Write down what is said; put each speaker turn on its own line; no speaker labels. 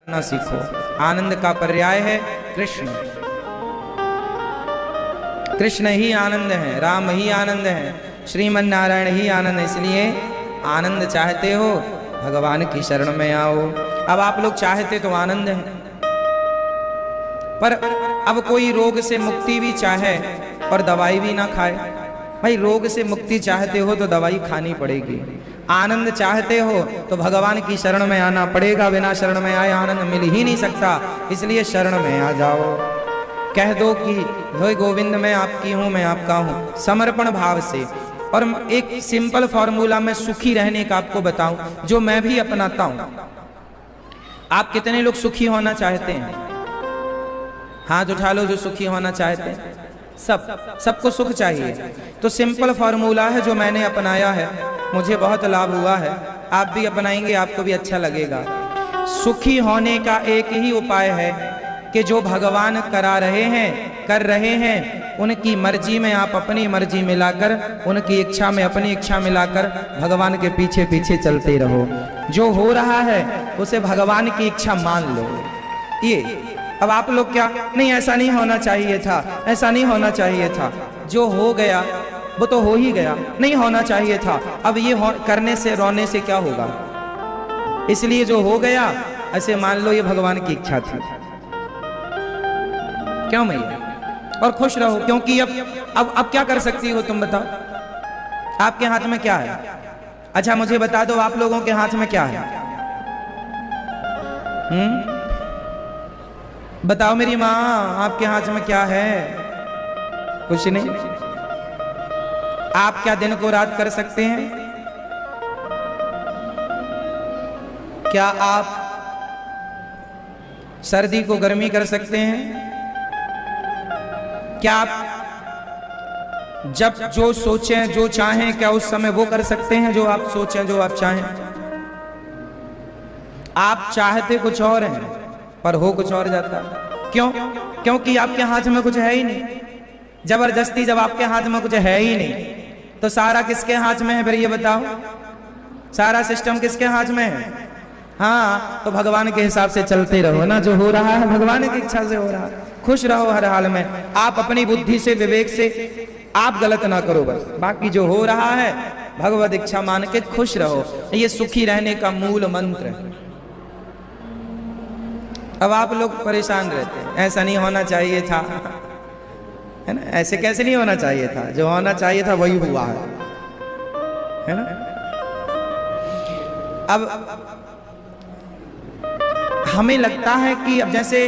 ना सीखो। आनंद का पर्याय है कृष्ण। कृष्ण ही आनंद है, राम ही आनंद है, श्रीमन नारायण ही आनंद है। इसलिए आनंद चाहते हो भगवान की शरण में आओ। अब आप लोग चाहते तो आनंद है, पर अब कोई रोग से मुक्ति भी चाहे और दवाई भी ना खाए। भाई रोग से मुक्ति चाहते हो तो दवाई खानी पड़ेगी, आनंद चाहते हो तो भगवान की शरण में आना पड़ेगा। बिना शरण में आए आनंद मिल ही नहीं सकता, इसलिए शरण में आ जाओ। कह दो कि हे गोविंद मैं आपकी हूं, मैं आपका हूं, समर्पण भाव से। और एक सिंपल फॉर्मूला मैं सुखी रहने का आपको बताऊं, जो मैं भी अपनाता हूं। आप कितने लोग सुखी होना चाहते हैं? हाथ उठा लो जो सुखी होना चाहते हैं। सबको सुख चाहिए। तो सिंपल फॉर्मूला है जो मैंने अपनाया है, मुझे बहुत लाभ हुआ है। आप भी अपनाएंगे, आपको भी अच्छा लगेगा। सुखी होने का एक ही उपाय है कि जो भगवान कर रहे हैं उनकी मर्जी में आप अपनी मर्जी मिलाकर, उनकी इच्छा में अपनी इच्छा मिलाकर भगवान के पीछे पीछे चलते रहो। जो हो रहा है उसे भगवान की इच्छा मान लो। ये अब आप लोग क्या नहीं, ऐसा नहीं होना चाहिए था, ऐसा नहीं होना चाहिए था। जो हो गया वो तो हो ही गया, नहीं होना चाहिए था। अब ये करने से रोने से क्या होगा? इसलिए जो हो गया ऐसे मान लो ये भगवान की इच्छा थी। क्यों मैया? और खुश रहो, क्योंकि अब क्या कर सकती हो तुम बताओ? आपके हाथ में क्या है? अच्छा मुझे बता दो, आप लोगों के हाथ में क्या है? बताओ मेरी माँ, आपके हाथ में क्या है? कुछ नहीं। आप क्या दिन को रात कर सकते हैं? क्या आप सर्दी को गर्मी कर सकते हैं? क्या आप जब जो सोचें जो चाहें क्या उस समय वो कर सकते हैं जो आप सोचें जो आप चाहें? आप चाहते कुछ और हैं पर हो कुछ और जाता। क्यों? क्योंकि आपके हाथ में कुछ है ही नहीं। जबरदस्ती जब आपके हाथ में कुछ है ही नहीं तो सारा किसके हाथ में है फिर ये बताओ? सारा सिस्टम किसके हाथ में है? हाँ, तो भगवान के हिसाब से चलते रहो ना। जो हो रहा है भगवान की इच्छा से हो रहा है। खुश रहो हर हाल में। आप अपनी बुद्धि से विवेक से आप गलत ना करो बस, बाकी जो हो रहा है भगवत इच्छा मान के खुश रहो। ये सुखी रहने का मूल मंत्र है। अब आप लोग परेशान रहते हैं, ऐसा नहीं होना चाहिए था, है ना? ऐसे कैसे नहीं होना चाहिए था? जो होना चाहिए था वही हुआ है ना? अब हमें लगता है कि अब जैसे